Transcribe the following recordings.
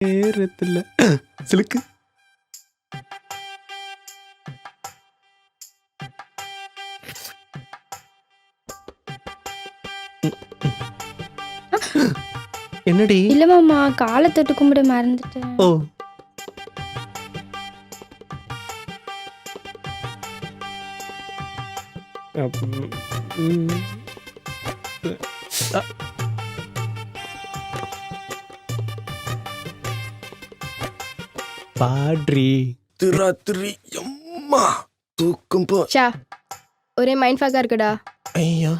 நேரத்துல சிலுக்கு என்னடி? இல்ல மாமா, காலை தொட்டு கும்பிட மறந்துட்டேன். ஓ பாட்ரி திராத்திரி அம்மா தூக்கம் போ. ஷா, ஒரே மைண்ட் ஃபாக்கா இருக்குடா. ஐயா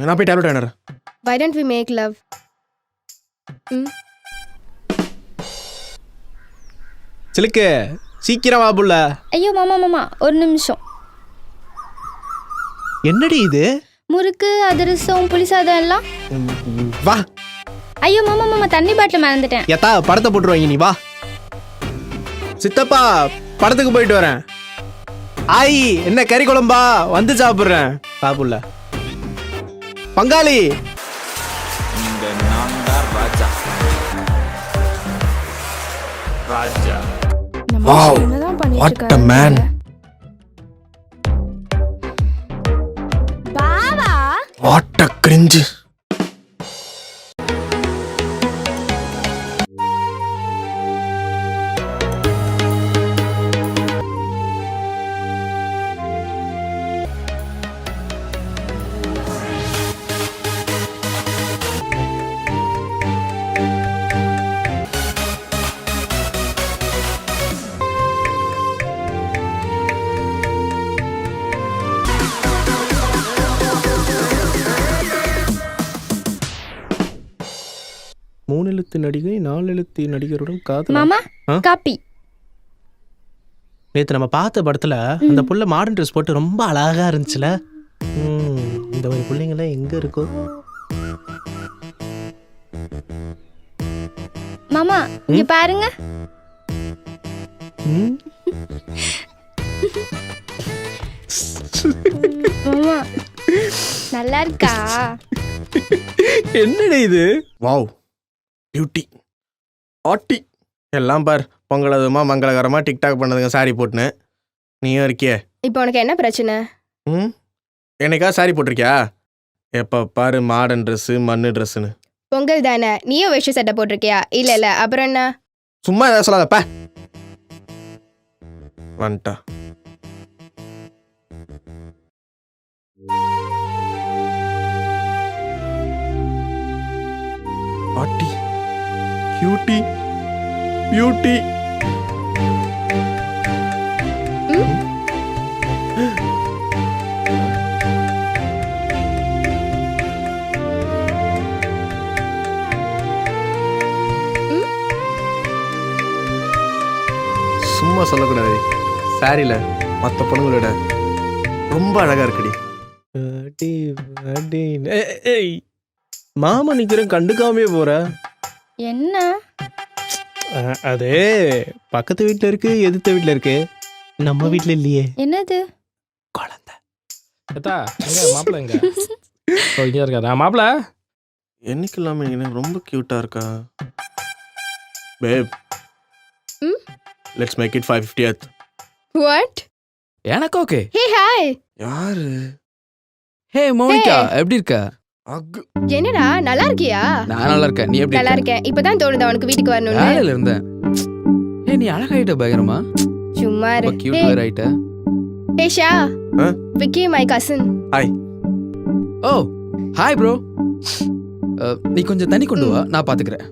நான் போய் tablet வேணறேன். Why don't we make love? சிலுக்கு சீக்கிரம் வா புள்ள. ஐயோ மாமா மாமா, ஒரு நிமிஷம். என்னடி இது? முறுக்கு, அதிரசம், புளிசாதம் எல்லாம். வா. ஐயோ மாமா மாமா, தண்ணி பாட்டில் மறந்துட்டேன். ஏத்தா படத்தை போட்டுருவாங்க, நீ வா. சித்தப்பா படத்துக்கு போயிட்டு வரேன். ஆயி என்ன கறி குழம்பா? வந்து சாப்பிடுறேன். சாப்பிடல பங்காளி. Wow, what a man. Bava, What a cringe. மூணு எழுத்து நடிகை 4 எழுத்து நடிகருடன் காதல். மாமா காப்பி. நேத்து நம்ம பார்த்த படத்துல அந்த புள்ள மாடர்ன் ட்ரெஸ் போட்டு ரொம்ப அழகா இருந்துச்சுல. இந்த மாதிரி பிள்ளைங்களாம் எங்க இருக்கோ? மாமா இங்க பாருங்க. மாமா நல்லா இருக்கா? என்னடா இது? வாவ் பியூட்டி ஆட்டி எல்லாம் பார். பொங்கலதுமா மங்களகரமா டிக்டாக் பண்ணதுங்க சாரி போட்டுன்னு. நீயும் இருக்கியே. இப்போ உனக்கு என்ன பிரச்சனை? என்னைக்கா சாரி போட்டிருக்கியா? எப்போ பாரு மாடர்ன் ட்ரெஸ்ஸு மண்ணு ட்ரெஸ்ஸுன்னு. பொங்கல் தானே, நீயும் வேஷ்டி சட்டை போட்டிருக்கியா? இல்ல இல்ல, அப்புறம் என்ன? சும்மா எதாவது சொல்லாதப்ப. வந்துட்டா. ஆட்டி கியூட்டி பியூட்டி. சும்மா சொல்லக்கூடாது. சாரியில மற்ற பொண்ணுங்களோட ரொம்ப அழகா இருக்குடி. மாமா நிக்கிறேன் கண்டுக்காமே போற. என்ன? அது பக்கத்து வீட்டுல இருக்கு, எதிர்த்த வீட்டுல இருக்கு, நம்ம வீட்டுல இல்லையே. என்னது? குழந்தை. மாப்பிள்ள எங்க? இங்க இருக்கா மாப்பிள்ள? என்னைக்கு இல்லாம எனக்கு ரொம்ப கியூட்டா இருக்கா. Babe let's make it 550th. What? எனக்கு ஓகே. Hey hi. யாரு? ஹே மோனிகா, எப்படி இருக்க? அக்கு என்னடா நல்லா இருக்கியா? நான் நல்லா இருக்கேன். நீ எப்படி நல்லா இருக்க? இருக்கேன். இப்பதான் தோணுதா உனக்கு வீட்டுக்கு வரணும்னு? வேலையில இருந்தேன். ஹே நீ அழகாயிட்ட பயங்கரமா. சும்மா இரு. ரொம்ப கியூட் வேற ஆயிட்ட. Hey Sha. Huh? Vicky my cousin. Hi. Oh hi bro. நீ கொஞ்சம் தண்ணி கொண்டு வா, நான் பாத்துக்கிறேன்.